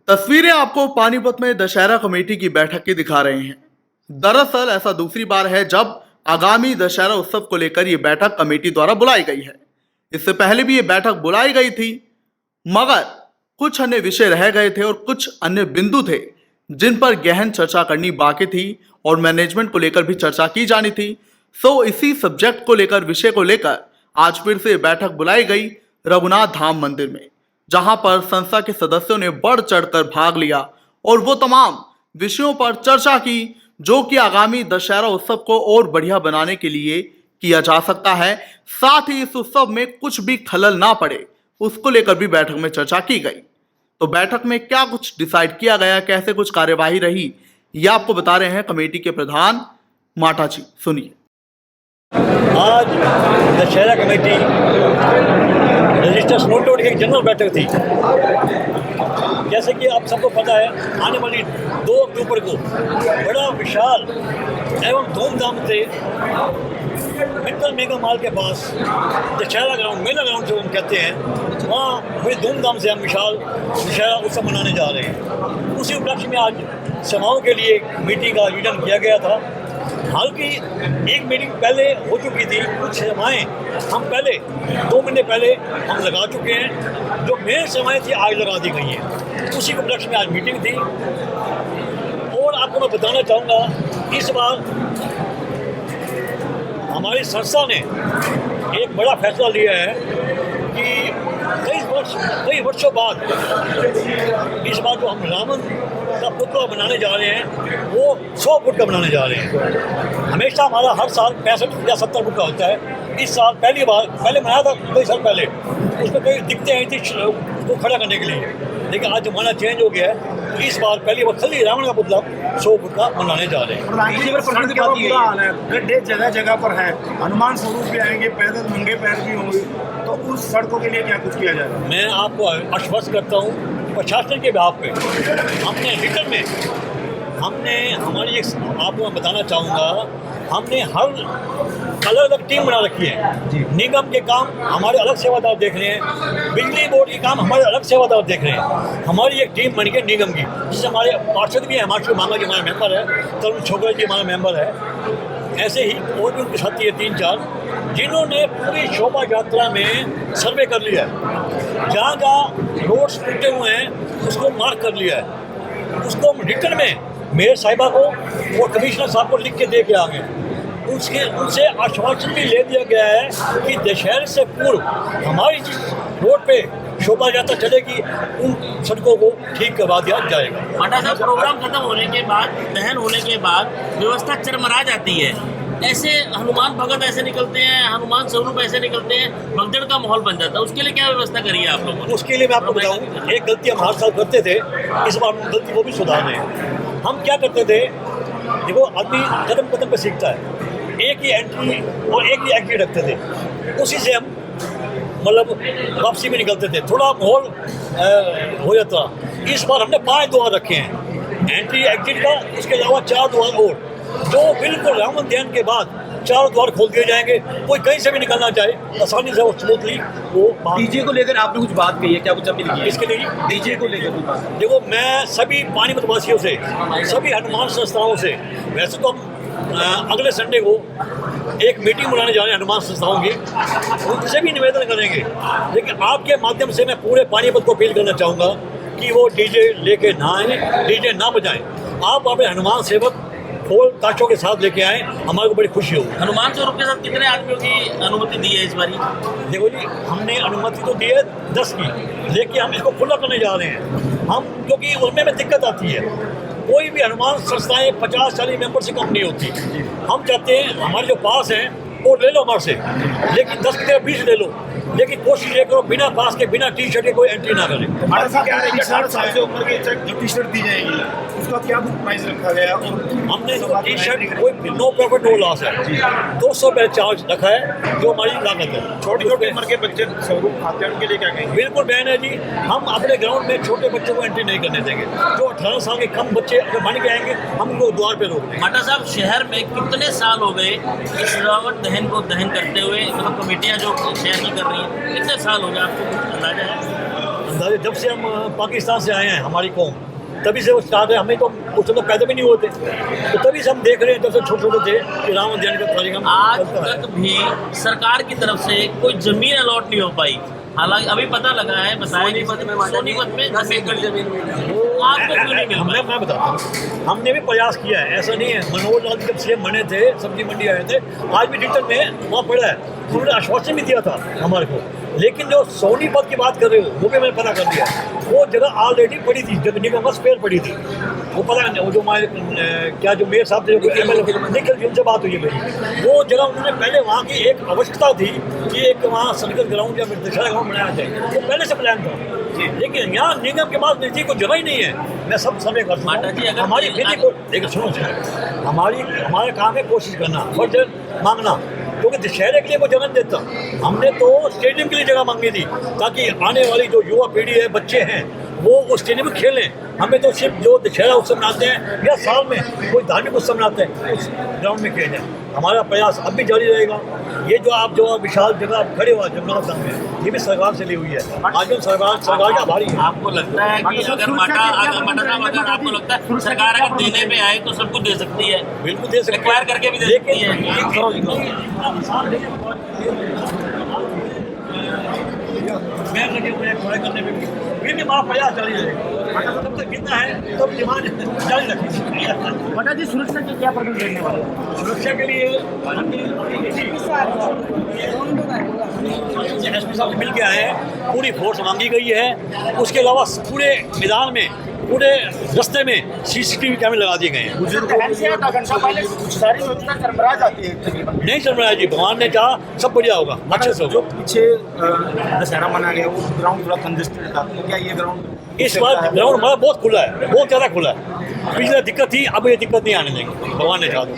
तस्वीरें आपको पानीपत में दशहरा कमेटी की बैठक की दिखा रहे हैं। दरअसल ऐसा दूसरी बार है जब आगामी दशहरा उत्सव को लेकर यह बैठक कमेटी द्वारा बुलाई गई है। इससे पहले भी ये बैठक बुलाई गई थी, मगर कुछ अन्य विषय रह गए थे और कुछ अन्य बिंदु थे जिन पर गहन चर्चा करनी बाकी थी और मैनेजमेंट को लेकर भी चर्चा की जानी थी। सो इसी सब्जेक्ट को लेकर, विषय को लेकर आज फिर से बैठक बुलाई गई रघुनाथ धाम मंदिर में, जहां पर संस्था के सदस्यों ने बढ़ चढ़कर भाग लिया और वो तमाम विषयों पर चर्चा की जो कि आगामी दशहरा उत्सव को और बढ़िया बनाने के लिए किया जा सकता है। साथ ही इस उत्सव में कुछ भी खलल ना पड़े, उसको लेकर भी बैठक में चर्चा की गई। तो बैठक में क्या कुछ डिसाइड किया गया, कैसे कुछ कार्यवाही रही, यह आपको बता रहे हैं कमेटी के प्रधान माटा जी। सुनिए। आज दशहरा कमेटी रजिस्टर्स नोट की एक जनरल बैठक थी। जैसे कि आप सबको पता है, आने वाली 2 अक्टूबर को बड़ा विशाल एवं धूमधाम से मित्तल मेगा मॉल के पास दशहरा ग्राउंड, मेला ग्राउंड जो हम कहते हैं, वहाँ बड़ी धूमधाम से हम विशाल दशहरा उत्सव मनाने जा रहे हैं। उसी उपलक्ष्य में आज समाओं के लिए मीटिंग का आयोजन किया गया था। हालांकि एक मीटिंग पहले हो चुकी थी, कुछ सेवाएँ हम पहले 2 महीने पहले हम लगा चुके हैं, जो मेन सेवाएँ थी आज लगा दी गई हैं। उसी के उपलक्ष्य में आज मीटिंग थी। और आपको मैं बताना चाहूँगा, इस बार हमारी संस्था ने एक बड़ा फैसला लिया है कि कई वर्षों बाद इस बार जो हम रावण का पुतला बनाने जा रहे हैं वो 100 फुट का बनाने जा रहे हैं। हमेशा हमारा हर साल 65 या 70 फुट का होता है। इस साल पहली बार पहले बनाया था, 2 साल पहले उसमें कोई दिक्कतें आई थी उसको खड़ा करने के लिए, लेकिन आज जमाना चेंज हो गया है। इस बार पहली बार खाली रावण का पुतला 100 फुट का बनाने जा रहे हैं। गड्ढे जगह जगह पर है, हनुमान स्वरूप भी आएंगे, पैदल नंगे पैर भी होंगे, तो उस सड़कों के लिए क्या कुछ किया जाएगा? मैं आपको आश्वस्त करता हूँ, प्रशासन के बिहाफ पे हमने रिटर्न में हमारी एक, आपको मैं बताना चाहूँगा, हमने हर अलग अलग टीम बना रखी है। निगम के काम हमारे अलग सेवादार देख रहे हैं, बिजली बोर्ड के काम हमारे अलग सेवादार देख रहे हैं। हमारी एक टीम बनी है निगम की, जिससे हमारे पार्षद भी हैं, हिमांशु मांगा जी हमारा मेंबर है, तरुण छोकरा जी हमारा मेंबर है। ऐसे ही और भी उनके साथी है 3-4, जिन्होंने पूरी शोभा यात्रा में सर्वे कर लिया है। जहाँ जहाँ रोड्स टूटे हुए हैं उसको मार्क कर लिया है। उसको हम रिटर्न में मेयर साहिबा को और कमिश्नर साहब को लिख के दे के आ गए। उनसे आश्वासन भी ले दिया गया है कि दशहरे से पूर्व हमारी जिस रोड पे शोभा यात्रा चलेगी उन सड़कों को ठीक करवा दिया जाएगा। माटा साहब, प्रोग्राम खत्म होने के बाद, दहन होने के बाद व्यवस्था चरमरा जाती है। ऐसे हनुमान भगत ऐसे निकलते हैं, हनुमान स्वरूप ऐसे निकलते हैं, भगदड़ का माहौल बन जाता है। उसके लिए क्या व्यवस्था करी है आप लोगों ने? उसके लिए मैं आपको बताऊँ, एक गलती हम हर साल करते थे, इस बार हम गलती को भी सुधार रहे हैं। हम क्या करते थे, देखो आदमी कदम कदम पे सीखता है, एक ही एंट्री और एक ही एग्जिट रखते थे, उसी से हम मतलब वापसी में निकलते थे, थोड़ा माहौल हो जाता। इस बार हमने 5 द्वार रखे हैं एंट्री एग्जिट का, उसके अलावा 4 द्वार और, जो बिल्कुल रावण दहन के बाद 4 द्वार खोल दिए जाएंगे। कोई कहीं से भी निकलना चाहे आसानी से और स्मूथली वो। डीजे को लेकर आपने कुछ बात कही है, क्या कुछ अपील की है? इसके लिए डीजे को लेकर कुछ बात? देखो, मैं सभी पानीपत वासियों से, सभी हनुमान संस्थाओं से, वैसे तो हम अगले संडे को एक मीटिंग बुलाने जा रहे हैं हनुमान संस्थाओं की, उनसे भी निवेदन करेंगे, लेकिन आपके माध्यम से मैं पूरे पानीपत को अपील करना चाहूँगा कि वो डीजे लेके ना आए, डीजे ना बजाएं। आप अपने हनुमान सेवक ढोल ताशों के साथ लेके आए, हमारे को बड़ी खुशी होगी। हनुमान स्वरूप के साथ कितने आदमियों की अनुमति दी है इस बारी? देखो जी, हमने अनुमति तो दी है 10 की, लेकिन हम इसको खुला करने जा रहे हैं हम, क्योंकि उसमें दिक्कत आती है। कोई भी हनुमान संस्थाएं 50-40 मेंबर से कम नहीं होती। हम चाहते हैं हमारे जो पास हैं वो ले लो हमारे से, लेकिन 10 के 20 ले लो, लेकिन कोशिश ये करो बिना पास के, बिना टी-शर्ट के कोई एंट्री ना करे। साल से ऊपर की जो टी-शर्ट दी जाएगी उसका क्या प्राइस रखा गया? हमने टी-शर्ट कोई नो प्रॉफिट नो लॉस है, 200 रुपये चार्ज रखा है, जो हमारी लागत है। छोटी छोटी उम्र के बच्चे स्वरूप खाते हैं, उनके लिए क्या कहेंगे? बिल्कुल बहन है जी, हम अपने ग्राउंड में छोटे बच्चों को एंट्री नहीं करने देंगे। जो 18 साल के कम बच्चे अगर बन के आएंगे, हम उनको द्वार पे रोक देंगे। माटा साहब, शहर में कितने साल हो गए इस रावण दहन को दहन करते हुए? मतलब कमेटियाँ जो शहर की कर रही हैं, कितने साल हो गए, आपको कुछ अंदाजा है? बता दें, जब से हम पाकिस्तान से आए हैं हमारी कौम, तभी से वो स्टार्ट है। हमें तो उस समय पैदा भी नहीं होते, तो तभी से हम देख रहे हैं जब से छोटे छोटे थे कि राम जन का कार्यक्रम आज चलता है। तक भी सरकार की तरफ से कोई जमीन अलॉट नहीं हो पाई। हालांकि अभी पता लगा है, बताया सोनीपत में 10 एकड़ जमीन मिली, आपको क्यों नहीं मिल पाई? मैं बताता हूँ, हमने भी प्रयास किया है, ऐसा नहीं है। मनोहर लाल जब सीएम बने थे, सब्जी मंडी आए थे, आज भी डिटेल में वहाँ पड़ा है, उन्होंने आश्वासन भी दिया था हमारे को। लेकिन जो सोनीपत की बात कर रहे हो, वो भी मैंने पता कर लिया, वो जगह ऑलरेडी पड़ी थी, जब निगम का स्पेयर पड़ी थी, वो पता नहीं, वो जो हमारे क्या जो मेयर साहब थे, निखिल जी, उनसे बात हुई है मेरी, वो जगह उन्होंने पहले वहाँ की एक आवश्यकता थी कि एक वहाँ सर्कल ग्राउंड या दशहरा ग्राउंड बनाया जाए, वो पहले से प्लान था। लेकिन यहाँ निगम के पास नजदीक कोई जगह ही नहीं है। मैं सब समय कर माता जी, अगर हमारी खेती को देखो, सुनो, हमारा काम है कोशिश करना, फर्ज मांगना, क्योंकि दशहरे के लिए वो जगह नहीं देता। हमने तो स्टेडियम के लिए जगह मांगी थी, ताकि आने वाली जो युवा पीढ़ी है, बच्चे हैं, वो उस स्टेडियम में खेलें। हमें तो सिर्फ जो दशहरा उत्सव मनाते हैं या साल में कोई धार्मिक उत्सव मनाते हैं, उस ग्राउंड में खेलें। हमारा प्रयास अब भी जारी रहेगा। ये जो आप विशाल जगह आप खड़े हुआ जमुना संघ में, ये भी सरकार से ली हुई है। आज हम सरकार के आभारी हैं। आपको लगता है कि अगर अगर आपको लगता है सरकार अगर देने पे आए तो सब कुछ दे सकती है, बिल्कुल दे सकते हैं, एक्वायर करके भी दे सकती है। मैं लगे हुए हैं ट्राई करने में भी, फिर भी हमारा प्रयास जारी रहेगा। जब तक गिरना है तब डिमांड जारी रखेंगे। पता जी सुरक्षा के क्या प्रबंध रहने वाले? सुरक्षा के लिए एसपी साहब से मिल के आए हैं, पूरी फोर्स मांगी गई है। उसके अलावा पूरे मैदान में, पूरे रास्ते में सीसीटीवी कैमरे लगा दिए गए हैं। सारी व्यवस्था चरमरा जाती है तकरीबन। नहीं चल रहा है जी, भगवान ने चाहा सब बढ़िया होगा, अच्छे से जो होगा। पीछे दशहरा मना गया वो ग्राउंड थोड़ा कंजेस्टेड था, क्या ये ग्राउंड इस बार ग्राउंड हमारा बहुत खुला है, बहुत ज़्यादा खुला है। पिछले दिक्कत थी, अब ये दिक्कत नहीं आने देंगे, भगवान ने चाहा तो।